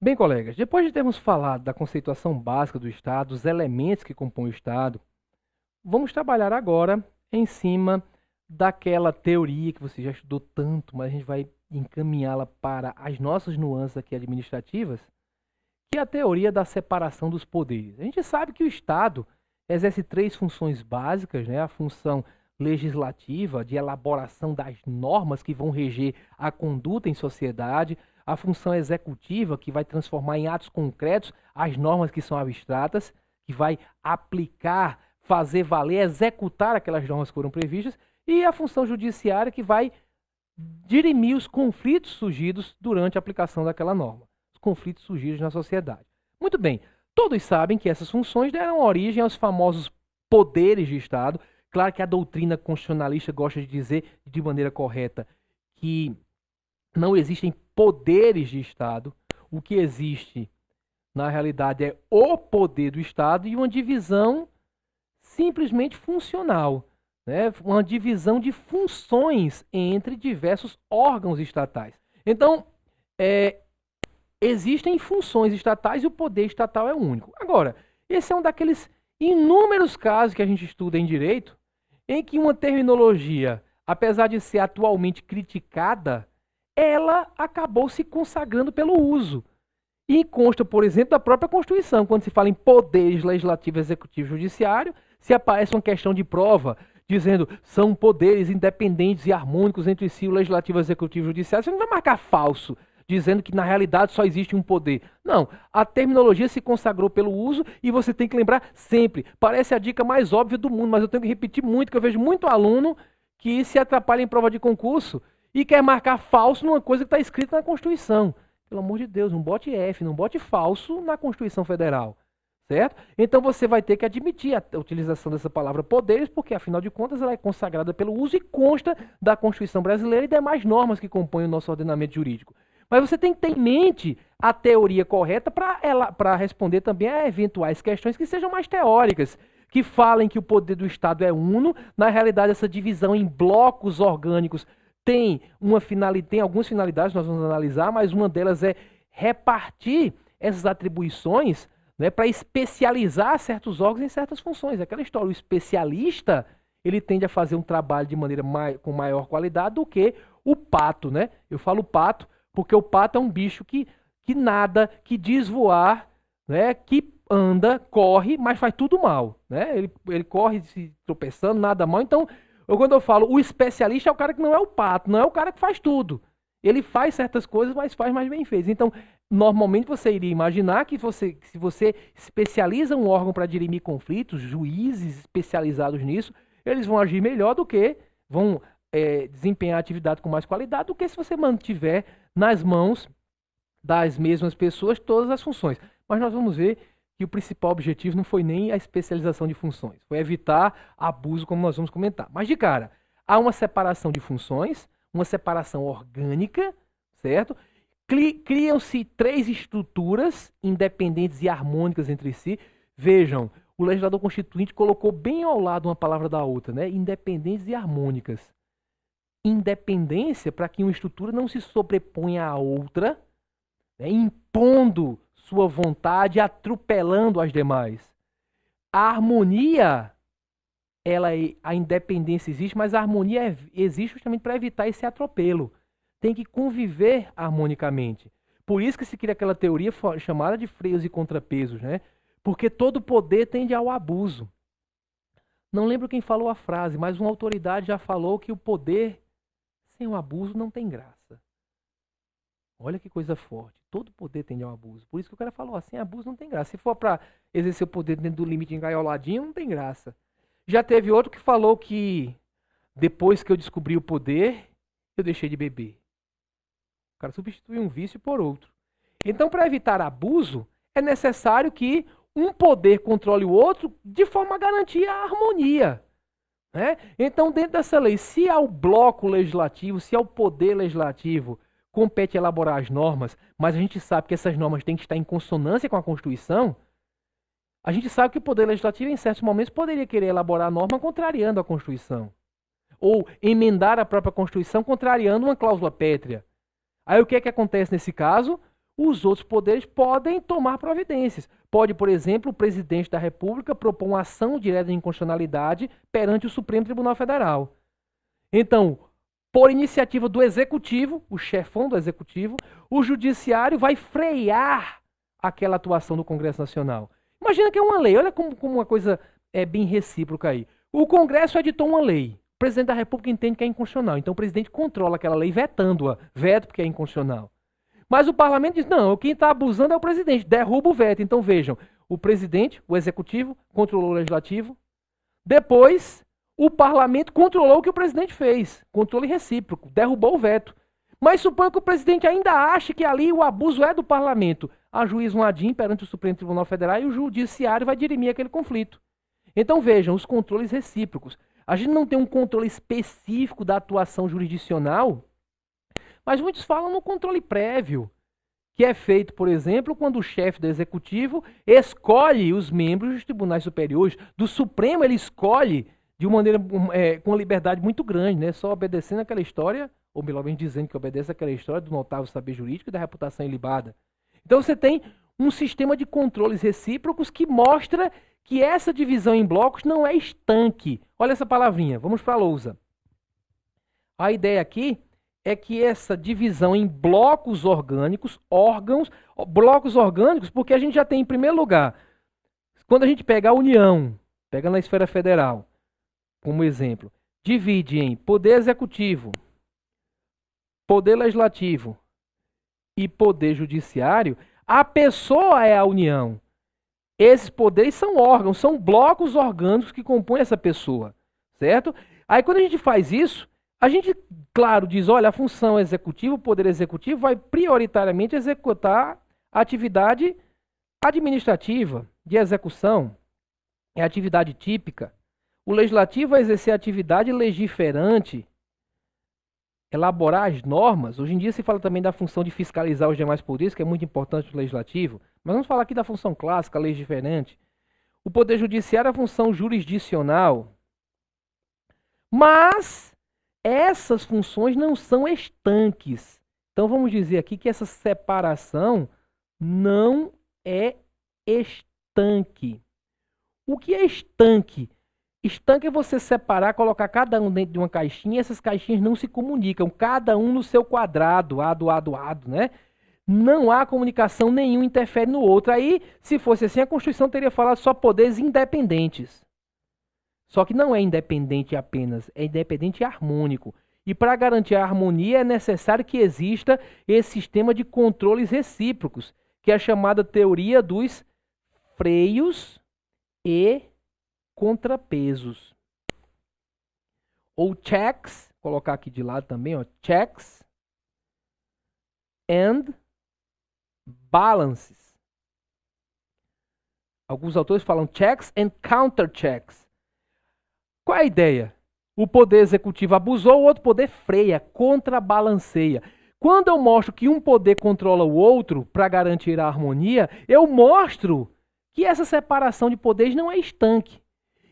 Bem, colegas, depois de termos falado da conceituação básica do Estado, dos elementos que compõem o Estado, vamos trabalhar agora em cima daquela teoria que você já estudou tanto, mas a gente vai encaminhá-la para as nossas nuances aqui administrativas, que é a teoria da separação dos poderes. A gente sabe que o Estado exerce três funções básicas, né? A função legislativa, de elaboração das normas que vão reger a conduta em sociedade, a função executiva, que vai transformar em atos concretos as normas que são abstratas, que vai aplicar, fazer valer, executar aquelas normas que foram previstas, e a função judiciária, que vai dirimir os conflitos surgidos durante a aplicação daquela norma, os conflitos surgidos na sociedade. Muito bem, todos sabem que essas funções deram origem aos famosos poderes de Estado. Claro que a doutrina constitucionalista gosta de dizer de maneira correta que não existem poderes de Estado. O que existe, na realidade, é o poder do Estado e uma divisão simplesmente funcional, né? Uma divisão de funções entre diversos órgãos estatais. Então, existem funções estatais e o poder estatal é único. Agora, esse é um daqueles inúmeros casos que a gente estuda em direito em que uma terminologia, apesar de ser atualmente criticada, ela acabou se consagrando pelo uso. E consta, por exemplo, da própria Constituição, quando se fala em poderes legislativo, executivo e judiciário, se aparece uma questão de prova dizendo são poderes independentes e harmônicos entre si, o legislativo, executivo e judiciário, você não vai marcar falso, dizendo que na realidade só existe um poder. Não, a terminologia se consagrou pelo uso e você tem que lembrar sempre. Parece a dica mais óbvia do mundo, mas eu tenho que repetir muito, que eu vejo muito aluno que se atrapalha em prova de concurso e quer marcar falso numa coisa que está escrita na Constituição. Pelo amor de Deus, não bote F, não bote falso na Constituição Federal. Certo? Então você vai ter que admitir a utilização dessa palavra poderes, porque afinal de contas ela é consagrada pelo uso e consta da Constituição brasileira e demais normas que compõem o nosso ordenamento jurídico. Mas você tem que ter em mente a teoria correta para responder também a eventuais questões que sejam mais teóricas, que falem que o poder do Estado é uno. Na realidade, essa divisão em blocos orgânicos tem algumas finalidades, nós vamos analisar, mas uma delas é repartir essas atribuições, né, para especializar certos órgãos em certas funções. Aquela história, o especialista, ele tende a fazer um trabalho de maneira com maior qualidade do que o pato, né? Eu falo pato porque o pato é um bicho que nada, que diz voar, né, que anda, corre, mas faz tudo mal, né? Ele corre se tropeçando, nada mal. Então, quando eu falo o especialista é o cara que não é o pato, não é o cara que faz tudo. Ele faz certas coisas, mas faz mais bem feitas. Então, normalmente você iria imaginar que se você especializa um órgão para dirimir conflitos, juízes especializados nisso, eles vão agir melhor do que, vão desempenhar a atividade com mais qualidade do que se você mantiver nas mãos das mesmas pessoas todas as funções. Mas nós vamos ver que o principal objetivo não foi nem a especialização de funções, foi evitar abuso, como nós vamos comentar. Mas de cara, há uma separação de funções, uma separação orgânica, certo? Criam-se três estruturas independentes e harmônicas entre si. Vejam, o legislador constituinte colocou bem ao lado uma palavra da outra, né? Independentes e harmônicas. Independência para que uma estrutura não se sobreponha à outra, né? Impondo sua vontade, atropelando as demais. A harmonia, a independência existe, mas a harmonia existe justamente para evitar esse atropelo. Tem que conviver harmonicamente. Por isso que se cria aquela teoria chamada de freios e contrapesos, né? Porque todo poder tende ao abuso. Não lembro quem falou a frase, mas uma autoridade já falou que o poder sem o abuso não tem graça. Olha que coisa forte. Todo poder tende ao abuso. Por isso que o cara falou, sem abuso não tem graça. Se for para exercer o poder dentro do limite engaioladinho, não tem graça. Já teve outro que falou que depois que eu descobri o poder, eu deixei de beber. O cara substituiu um vício por outro. Então, para evitar abuso, é necessário que um poder controle o outro de forma a garantir a harmonia. Né? Então, dentro dessa lei, se ao bloco legislativo, se ao poder legislativo compete elaborar as normas, mas a gente sabe que essas normas têm que estar em consonância com a Constituição, a gente sabe que o Poder Legislativo, em certos momentos, poderia querer elaborar a norma contrariando a Constituição. Ou emendar a própria Constituição contrariando uma cláusula pétrea. Aí o que é que acontece nesse caso? os outros poderes podem tomar providências. Pode, por exemplo, o presidente da República propor uma ação direta de inconstitucionalidade perante o Supremo Tribunal Federal. Então, por iniciativa do Executivo, o chefão do Executivo, o Judiciário vai frear aquela atuação do Congresso Nacional. Imagina que é uma lei, olha como uma coisa é bem recíproca aí. O Congresso editou uma lei, o presidente da República entende que é inconstitucional, então o presidente controla aquela lei vetando-a, veto porque é inconstitucional. Mas o parlamento diz, não, quem está abusando é o presidente, derruba o veto. Então vejam, o presidente, o Executivo, controlou o Legislativo, depois o parlamento controlou o que o presidente fez, controle recíproco, derrubou o veto. Mas suponha que o presidente ainda ache que ali o abuso é do parlamento. Ajuiza um ADIM perante o Supremo Tribunal Federal e o Judiciário vai dirimir aquele conflito. Então vejam, os controles recíprocos. A gente não tem um controle específico da atuação jurisdicional, mas muitos falam no controle prévio, que é feito, por exemplo, quando o chefe do Executivo escolhe os membros dos tribunais superiores. Do Supremo ele escolhe de uma maneira com uma liberdade muito grande, né? Só obedecendo aquela história, ou melhor bem dizendo que obedece aquela história do notável saber jurídico e da reputação ilibada. Então você tem um sistema de controles recíprocos que mostra que essa divisão em blocos não é estanque. Olha essa palavrinha, vamos para a lousa. A ideia aqui é que essa divisão em blocos orgânicos, blocos orgânicos, porque a gente já tem, em primeiro lugar, quando a gente pega a União, pega na esfera federal, como exemplo, divide em poder executivo, poder legislativo e poder judiciário, a pessoa é a União. Esses poderes são órgãos, são blocos orgânicos que compõem essa pessoa, certo? Aí quando a gente faz isso, a gente, claro, diz, olha, a função executiva, o poder executivo vai prioritariamente executar a atividade administrativa, de execução, é a atividade típica. O legislativo vai exercer a atividade legiferante, elaborar as normas. Hoje em dia se fala também da função de fiscalizar os demais poderes, que é muito importante no legislativo, mas vamos falar aqui da função clássica, legiferante. O poder judiciário é a função jurisdicional, mas essas funções não são estanques. Então vamos dizer aqui que essa separação não é estanque. O que é estanque? Estanque é você separar, colocar cada um dentro de uma caixinha e essas caixinhas não se comunicam, cada um no seu quadrado, ado, né? Não há comunicação nenhuma, interfere no outro. Aí, se fosse assim, a Constituição teria falado só poderes independentes. Só que não é independente apenas, é independente e harmônico. E para garantir a harmonia é necessário que exista esse sistema de controles recíprocos, que é a chamada teoria dos freios e contrapesos. Ou checks, vou colocar aqui de lado também, ó, checks and balances. Alguns autores falam checks and counterchecks. Qual é a ideia? O poder executivo abusou, o outro poder freia, contrabalanceia. Quando eu mostro que um poder controla o outro para garantir a harmonia, eu mostro que essa separação de poderes não é estanque.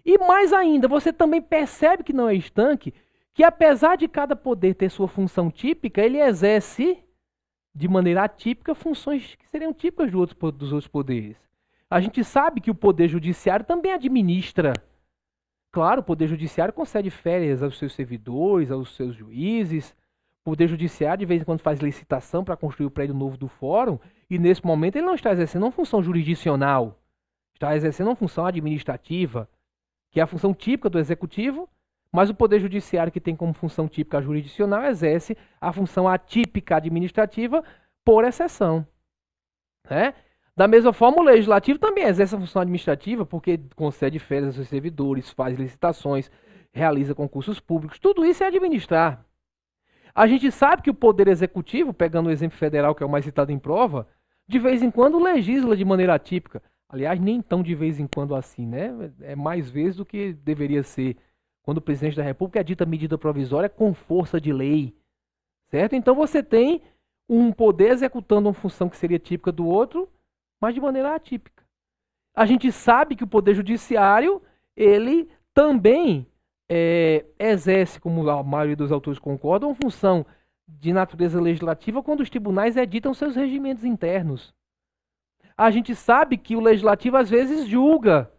E mais ainda, você também percebe que não é estanque, que apesar de cada poder ter sua função típica, ele exerce de maneira atípica funções que seriam típicas dos outros poderes. A gente sabe que o poder judiciário também administra. Claro, o Poder Judiciário concede férias aos seus servidores, aos seus juízes. O Poder Judiciário, de vez em quando, faz licitação para construir o prédio novo do fórum. E, nesse momento, ele não está exercendo uma função jurisdicional. Está exercendo uma função administrativa, que é a função típica do Executivo. Mas o Poder Judiciário, que tem como função típica a jurisdicional, exerce a função atípica administrativa por exceção. Né? Da mesma forma, o Legislativo também exerce a função administrativa, porque concede férias aos seus servidores, faz licitações, realiza concursos públicos. Tudo isso é administrar. A gente sabe que o Poder Executivo, pegando o exemplo federal, que é o mais citado em prova, de vez em quando legisla de maneira atípica. Aliás, nem tão de vez em quando assim, né? É mais vezes do que deveria ser. Quando o presidente da República edita medida provisória com força de lei. Certo? Então você tem um poder executando uma função que seria típica do outro, mas de maneira atípica. A gente sabe que o Poder Judiciário, ele também exerce, como a maioria dos autores concordam, uma função de natureza legislativa quando os tribunais editam seus regimentos internos. A gente sabe que o legislativo às vezes julga,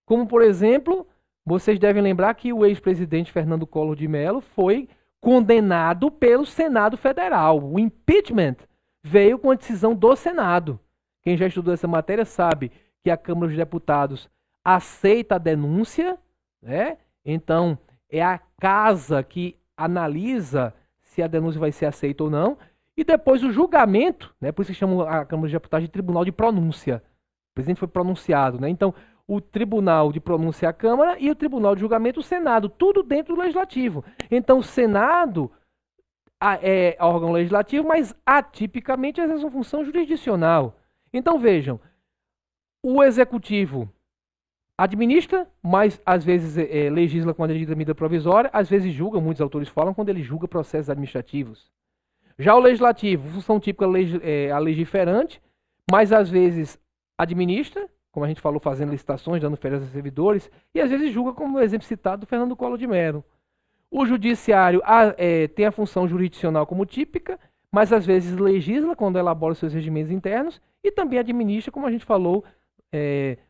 como por exemplo, vocês devem lembrar que o ex-presidente Fernando Collor de Mello foi condenado pelo Senado Federal. O impeachment veio com a decisão do Senado. Quem já estudou essa matéria sabe que a Câmara dos Deputados aceita a denúncia, né? Então, é a casa que analisa se a denúncia vai ser aceita ou não, e depois o julgamento, né? Por isso que chamam a Câmara dos Deputados de Tribunal de Pronúncia. O presidente foi pronunciado, né? Então, o Tribunal de Pronúncia é a Câmara e o Tribunal de Julgamento o Senado, tudo dentro do Legislativo. Então, o Senado é órgão legislativo, mas atipicamente exerce uma função jurisdicional. Então, vejam, o Executivo administra, mas às vezes legisla quando ele medida provisória, às vezes julga, muitos autores falam, quando ele julga processos administrativos. Já o Legislativo, função típica a legiferante, mas às vezes administra, como a gente falou, fazendo licitações, dando férias aos servidores, e às vezes julga, como o exemplo citado do Fernando Collor de Mello. O Judiciário tem a função jurisdicional como típica, mas às vezes legisla quando elabora seus regimentos internos e também administra, como a gente falou,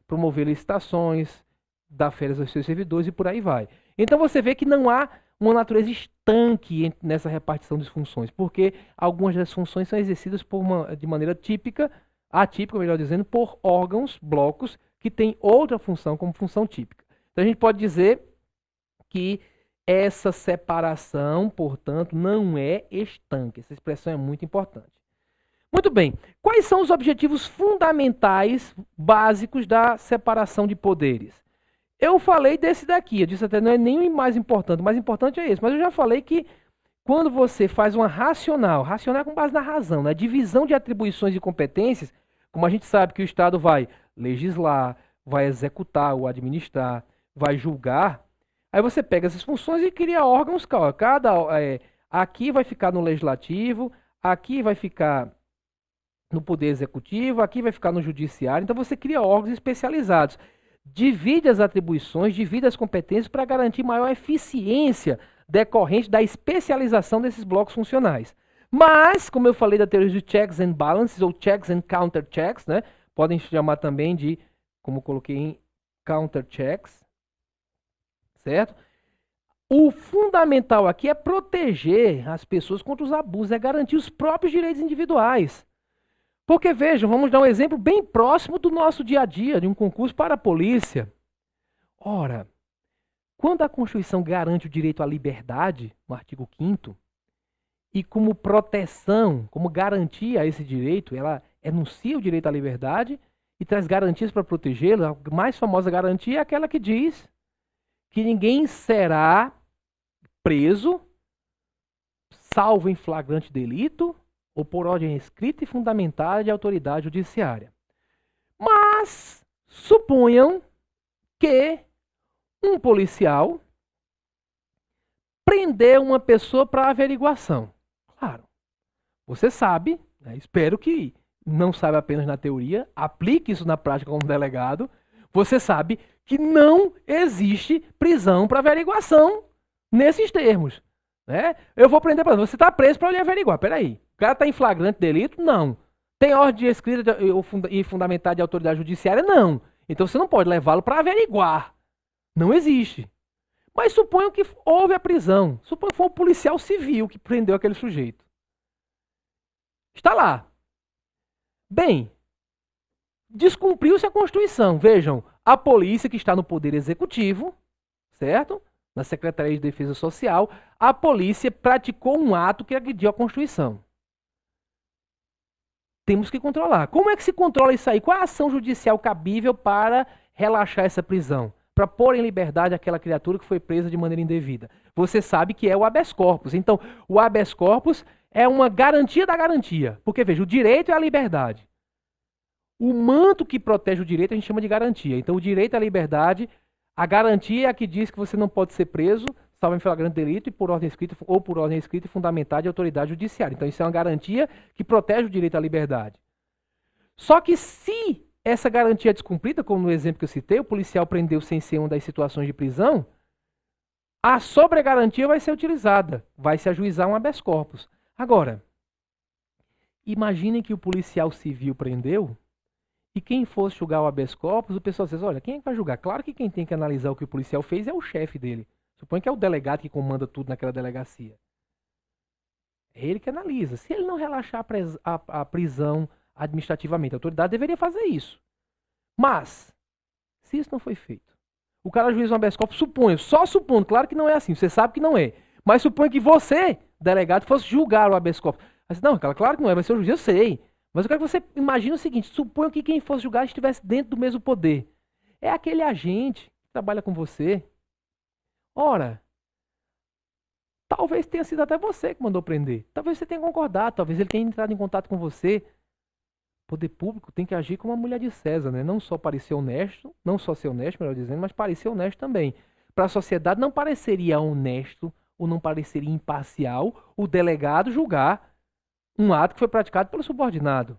promover licitações, dar férias aos seus servidores e por aí vai. Então você vê que não há uma natureza estanque nessa repartição de funções, porque algumas das funções são exercidas de maneira atípica, melhor dizendo, por órgãos, blocos, que têm outra função como função típica. Então a gente pode dizer que essa separação, portanto, não é estanque. Essa expressão é muito importante. Muito bem. Quais são os objetivos fundamentais, básicos da separação de poderes? Eu falei desse daqui, eu disse até não é nem o mais importante, o mais importante é esse, mas eu já falei que quando você faz uma racional com base na razão, na divisão de atribuições e competências, como a gente sabe que o Estado vai legislar, vai executar ou administrar, vai julgar, aí você pega essas funções e cria órgãos, aqui vai ficar no legislativo, aqui vai ficar no poder executivo, aqui vai ficar no judiciário, então você cria órgãos especializados. Divide as atribuições, divide as competências para garantir maior eficiência decorrente da especialização desses blocos funcionais. Mas, como eu falei da teoria de checks and balances, ou checks and counter checks, né? Podem chamar também de, como coloquei em counter checks, certo? O fundamental aqui é proteger as pessoas contra os abusos, é garantir os próprios direitos individuais. Porque, vejam, vamos dar um exemplo bem próximo do nosso dia a dia, de um concurso para a polícia. Ora, quando a Constituição garante o direito à liberdade, no artigo 5º, e como proteção, como garantia a esse direito, ela enuncia o direito à liberdade e traz garantias para protegê-lo, a mais famosa garantia é aquela que diz que ninguém será preso, salvo em flagrante delito, ou por ordem escrita e fundamentada de autoridade judiciária. Mas suponham que um policial prendeu uma pessoa para averiguação. Claro, você sabe, né, espero que não saiba apenas na teoria, aplique isso na prática como delegado, você sabe que não existe prisão para averiguação nesses termos. Né? Eu vou prender para você está preso para lhe averiguar. Peraí, o cara está em flagrante delito? Não. Tem ordem escrita e fundamentada de autoridade judiciária? Não. Então você não pode levá-lo para averiguar. Não existe. Mas suponham que houve a prisão. Suponham que foi um policial civil que prendeu aquele sujeito. Está lá. Bem, descumpriu-se a Constituição. Vejam, a polícia que está no Poder Executivo, certo? Na Secretaria de Defesa Social, a polícia praticou um ato que agrediu a Constituição. Temos que controlar. Como é que se controla isso aí? Qual é a ação judicial cabível para relaxar essa prisão? Para pôr em liberdade aquela criatura que foi presa de maneira indevida? Você sabe que é o habeas corpus. Então, o habeas corpus é uma garantia da garantia. Porque, veja, o direito é a liberdade. O manto que protege o direito a gente chama de garantia. Então, o direito à liberdade, a garantia é a que diz que você não pode ser preso, salvo em flagrante delito e por ordem escrita e fundamentada de autoridade judiciária. Então, isso é uma garantia que protege o direito à liberdade. Só que se essa garantia é descumprida, como no exemplo que eu citei, o policial prendeu sem ser uma das situações de prisão, a sobregarantia vai ser utilizada, vai se ajuizar um habeas corpus. Agora, imaginem que o policial civil prendeu e quem fosse julgar o habeas corpus, o pessoal diz, olha, quem é que vai julgar? Claro que quem tem que analisar o que o policial fez é o chefe dele. Suponha que é o delegado que comanda tudo naquela delegacia. É ele que analisa. Se ele não relaxar a prisão administrativamente, a autoridade deveria fazer isso. Mas, se isso não foi feito, o cara juiz um habeas corpus, só supondo, claro que não é assim, você sabe que não é, mas suponha que você, delegado, fosse julgar o habeas corpus. Mas, não, claro que não é, vai ser o juiz, eu sei. Mas eu quero que você imagine o seguinte, suponha que quem fosse julgar estivesse dentro do mesmo poder. É aquele agente que trabalha com você. Ora, talvez tenha sido até você que mandou prender. Talvez você tenha concordado, talvez ele tenha entrado em contato com você. O poder público tem que agir como a mulher de César, né? Não só parecer honesto, não só ser honesto, melhor dizendo, mas parecer honesto também. Para a sociedade não pareceria honesto ou não pareceria imparcial o delegado julgar um ato que foi praticado pelo subordinado.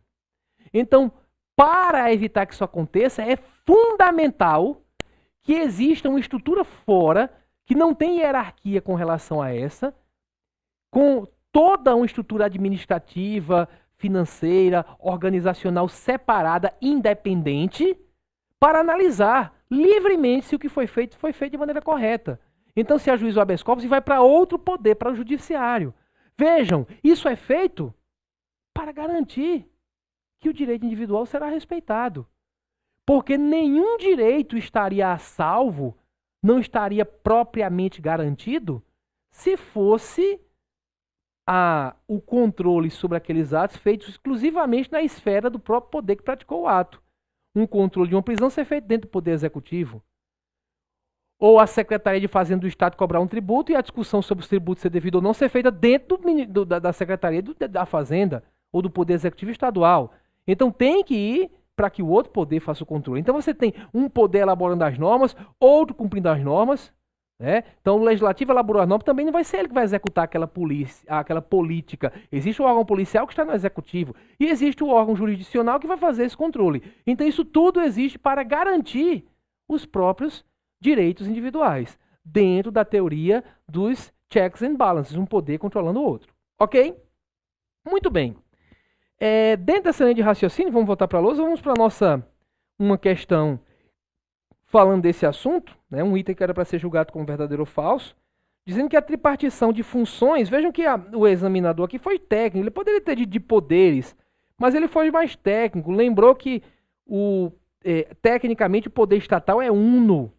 Então, para evitar que isso aconteça, é fundamental que exista uma estrutura fora que não tem hierarquia com relação a essa, com toda uma estrutura administrativa, financeira, organizacional separada, independente, para analisar livremente se o que foi feito de maneira correta. Então se ajuiza o habeas corpus e vai para outro poder, para o judiciário. Vejam, isso é feito para garantir que o direito individual será respeitado. Porque nenhum direito estaria a salvo, não estaria propriamente garantido, se fosse o controle sobre aqueles atos feitos exclusivamente na esfera do próprio poder que praticou o ato. Um controle de uma prisão ser feito dentro do Poder Executivo. Ou a Secretaria de Fazenda do Estado cobrar um tributo e a discussão sobre os tributos ser devido ou não ser feita dentro da Secretaria da Fazenda ou do Poder Executivo Estadual. Então tem que ir para que o outro poder faça o controle. Então você tem um poder elaborando as normas, outro cumprindo as normas. Né? Então o legislativo elaborou as normas, também não vai ser ele que vai executar aquela política. Existe o órgão policial que está no executivo e existe o órgão jurisdicional que vai fazer esse controle. Então isso tudo existe para garantir os próprios direitos individuais, dentro da teoria dos checks and balances, um poder controlando o outro. Ok? Muito bem. Dentro dessa linha de raciocínio, vamos voltar para a lousa, vamos para uma questão falando desse assunto, né, um item que era para ser julgado como verdadeiro ou falso, dizendo que a tripartição de funções, vejam que o examinador aqui foi técnico, ele poderia ter de poderes, mas ele foi mais técnico, lembrou que tecnicamente o poder estatal é uno,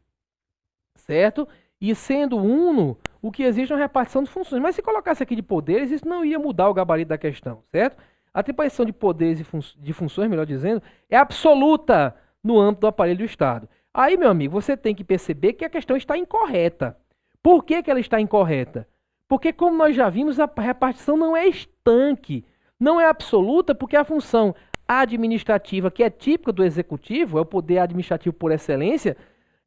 certo? E sendo uno, o que existe é uma repartição de funções, mas se colocasse aqui de poderes, isso não ia mudar o gabarito da questão, certo? A tripartição de poderes e de funções, melhor dizendo, é absoluta no âmbito do aparelho do Estado. Aí, meu amigo, você tem que perceber que a questão está incorreta. Por que ela está incorreta? Porque, como nós já vimos, a repartição não é estanque, não é absoluta, porque a função administrativa, que é típica do executivo, é o poder administrativo por excelência,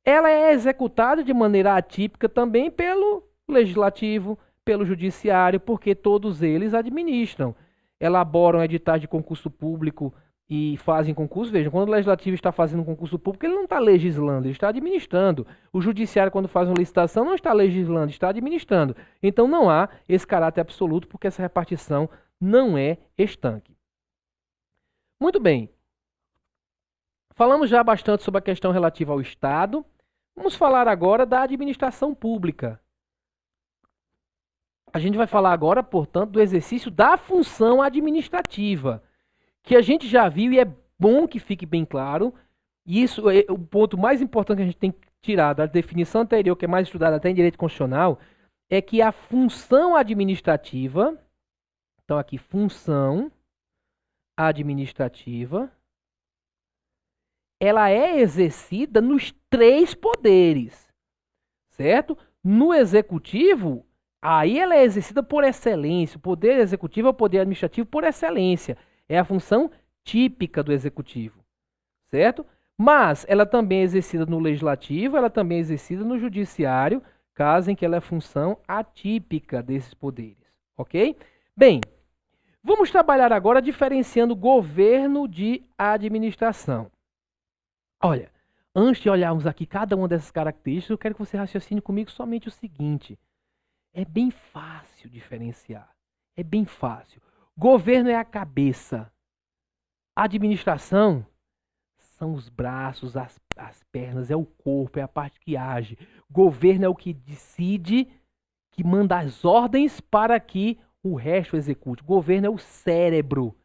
ela é executada de maneira atípica também pelo legislativo, pelo judiciário, porque todos eles administram. Elaboram editais de concurso público e fazem concurso. Vejam, quando o legislativo está fazendo um concurso público, ele não está legislando, ele está administrando. O judiciário, quando faz uma licitação, não está legislando, está administrando. Então não há esse caráter absoluto, porque essa repartição não é estanque. Muito bem. Falamos já bastante sobre a questão relativa ao Estado. Vamos falar agora da administração pública. A gente vai falar agora, portanto, do exercício da função administrativa, que a gente já viu e é bom que fique bem claro. E isso é o ponto mais importante que a gente tem que tirar da definição anterior, que é mais estudada até em direito constitucional, é que a função administrativa, então aqui, função administrativa, ela é exercida nos três poderes, certo? No executivo, aí ela é exercida por excelência. O poder executivo é o poder administrativo por excelência. É a função típica do executivo, certo? Mas ela também é exercida no legislativo, ela também é exercida no judiciário, caso em que ela é função atípica desses poderes, ok? Bem, vamos trabalhar agora diferenciando governo de administração. Olha, antes de olharmos aqui cada uma dessas características, eu quero que você raciocine comigo somente o seguinte. É bem fácil diferenciar. É bem fácil. Governo é a cabeça. Administração são os braços, as pernas, é o corpo, é a parte que age. Governo é o que decide, que manda as ordens para que o resto execute. Governo é o cérebro.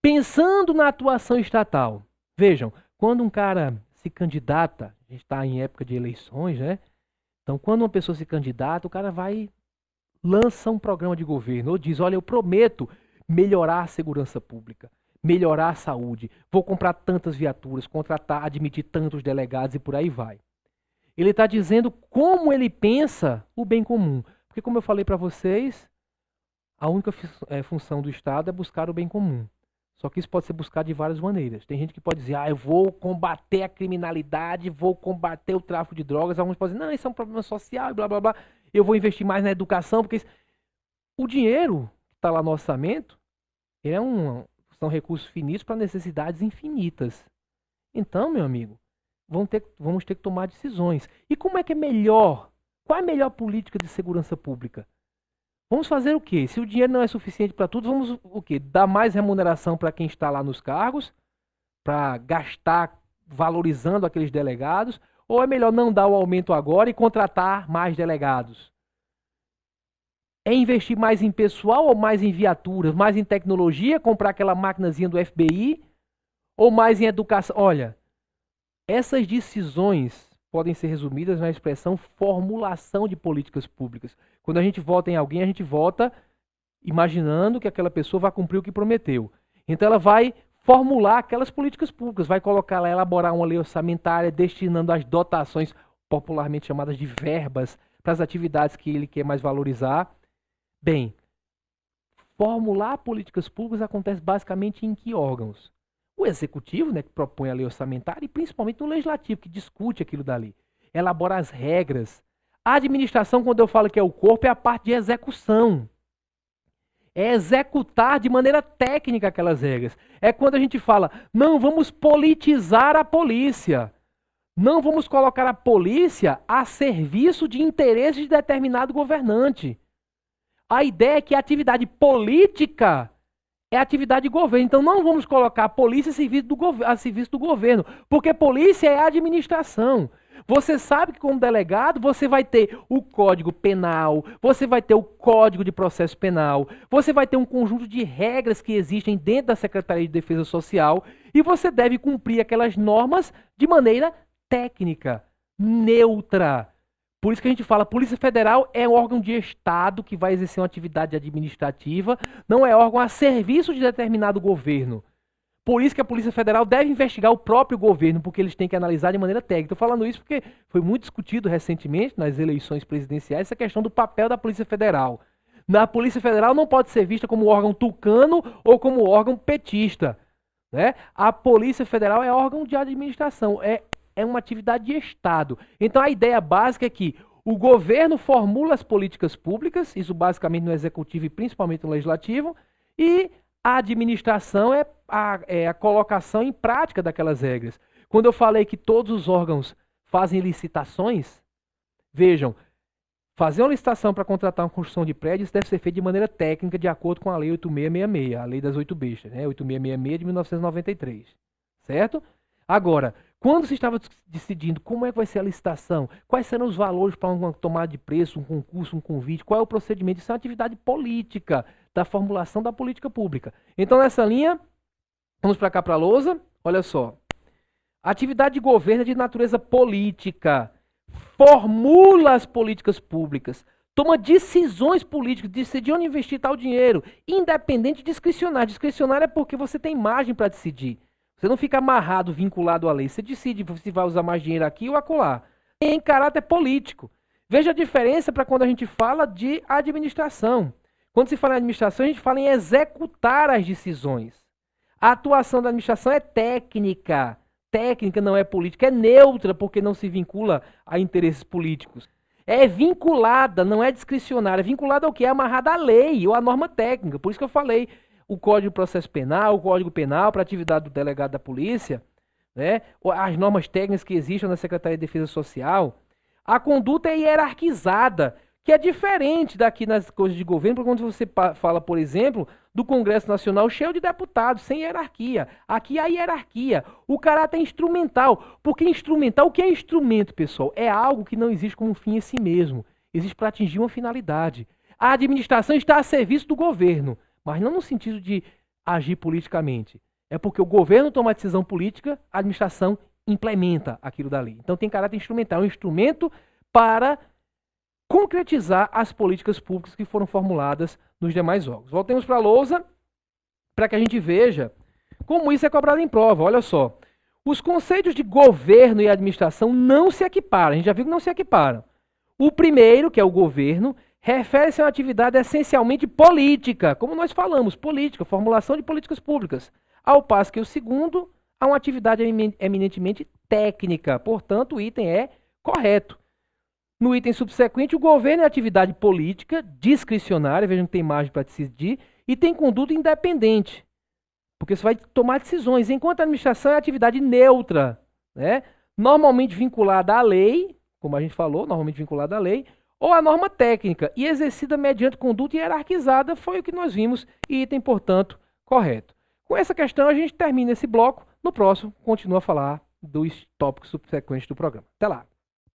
Pensando na atuação estatal, vejam, quando um cara se candidata, a gente está em época de eleições, né? Então, quando uma pessoa se candidata, o cara vai, lança um programa de governo, ou diz, olha, eu prometo melhorar a segurança pública, melhorar a saúde, vou comprar tantas viaturas, contratar, admitir tantos delegados e por aí vai. Ele está dizendo como ele pensa o bem comum. Porque, como eu falei para vocês, a única função do Estado é buscar o bem comum. Só que isso pode ser buscado de várias maneiras. Tem gente que pode dizer, eu vou combater a criminalidade, vou combater o tráfico de drogas. Alguns podem dizer, não, isso é um problema social e blá, blá, blá. Eu vou investir mais na educação, porque o dinheiro que está lá no orçamento, ele são recursos finitos para necessidades infinitas. Então, meu amigo, vamos ter que tomar decisões. E como é que é melhor? Qual é a melhor política de segurança pública? Vamos fazer o quê? Se o dinheiro não é suficiente para tudo, vamos o quê? Dar mais remuneração para quem está lá nos cargos, para gastar valorizando aqueles delegados, ou é melhor não dar o aumento agora e contratar mais delegados? É investir mais em pessoal ou mais em viaturas, mais em tecnologia, comprar aquela maquinazinha do FBI, ou mais em educação? Olha, essas decisões podem ser resumidas na expressão formulação de políticas públicas. Quando a gente vota em alguém, a gente vota imaginando que aquela pessoa vai cumprir o que prometeu. Então ela vai formular aquelas políticas públicas, vai colocar lá, elaborar uma lei orçamentária destinando as dotações, popularmente chamadas de verbas, para as atividades que ele quer mais valorizar. Bem, formular políticas públicas acontece basicamente em que órgãos? O executivo, né, que propõe a lei orçamentária, e principalmente o legislativo, que discute aquilo dali, elabora as regras. A administração, quando eu falo que é o corpo, é a parte de execução. É executar de maneira técnica aquelas regras. É quando a gente fala, não vamos politizar a polícia. Não vamos colocar a polícia a serviço de interesses de determinado governante. A ideia é que a atividade política é atividade de governo. Então não vamos colocar a polícia a serviço do governo, porque polícia é a administração. Você sabe que como delegado você vai ter o Código Penal, você vai ter o Código de Processo Penal, você vai ter um conjunto de regras que existem dentro da Secretaria de Defesa Social e você deve cumprir aquelas normas de maneira técnica, neutra. Por isso que a gente fala, a Polícia Federal é um órgão de Estado que vai exercer uma atividade administrativa, não é órgão a serviço de determinado governo. Por isso que a Polícia Federal deve investigar o próprio governo, porque eles têm que analisar de maneira técnica. Estou falando isso porque foi muito discutido recentemente nas eleições presidenciais essa questão do papel da Polícia Federal. A Polícia Federal não pode ser vista como órgão tucano ou como órgão petista, né? A Polícia Federal é órgão de administração, é uma atividade de Estado. Então a ideia básica é que o governo formula as políticas públicas, isso basicamente no executivo e principalmente no legislativo, e a administração é a colocação em prática daquelas regras. Quando eu falei que todos os órgãos fazem licitações, vejam, fazer uma licitação para contratar uma construção de prédios deve ser feito de maneira técnica, de acordo com a Lei 8666, a Lei das 8 bestas, né? 8666 de 1993, certo? Agora, quando se estava decidindo como é que vai ser a licitação, quais serão os valores para uma tomada de preço, um concurso, um convite, qual é o procedimento, isso é uma atividade política, da formulação da política pública. Então, nessa linha, vamos para cá para a lousa, olha só. A atividade de governo é de natureza política, formula as políticas públicas, toma decisões políticas, decide onde investir tal dinheiro, independente de discricionário. Discricionário é porque você tem margem para decidir. Você não fica amarrado, vinculado à lei. Você decide se vai usar mais dinheiro aqui ou acolá. Em caráter político. Veja a diferença para quando a gente fala de administração. Quando se fala em administração, a gente fala em executar as decisões. A atuação da administração é técnica. Técnica não é política, é neutra, porque não se vincula a interesses políticos. É vinculada, não é discricionária. Vinculada ao que? É amarrada à lei ou à norma técnica. Por isso que eu falei, o Código de Processo Penal, o Código Penal para a atividade do delegado da polícia, né? As normas técnicas que existem na Secretaria de Defesa Social. A conduta é hierarquizada. que é diferente daqui nas coisas de governo, porque quando você fala, por exemplo, do Congresso Nacional cheio de deputados, sem hierarquia. Aqui há hierarquia, o caráter instrumental. Porque instrumental, o que é instrumento, pessoal? É algo que não existe como um fim em si mesmo. Existe para atingir uma finalidade. A administração está a serviço do governo, mas não no sentido de agir politicamente. É porque o governo toma a decisão política, a administração implementa aquilo dali. Então tem caráter instrumental, é um instrumento para concretizar as políticas públicas que foram formuladas nos demais órgãos. Voltemos para a lousa, para que a gente veja como isso é cobrado em prova. Olha só, os conceitos de governo e administração não se equiparam, a gente já viu que não se equiparam. O primeiro, que é o governo, refere-se a uma atividade essencialmente política, como nós falamos, política, formulação de políticas públicas, ao passo que o segundo, a uma atividade eminentemente técnica, portanto o item é correto. No item subsequente, o governo é atividade política, discricionária, vejam que tem margem para decidir, e tem conduta independente, porque você vai tomar decisões, enquanto a administração é atividade neutra, né? Normalmente vinculada à lei, como a gente falou, normalmente vinculada à lei, ou à norma técnica, e exercida mediante conduta hierarquizada, foi o que nós vimos, e item, portanto, correto. Com essa questão, a gente termina esse bloco, no próximo, continua a falar dos tópicos subsequentes do programa. Até lá!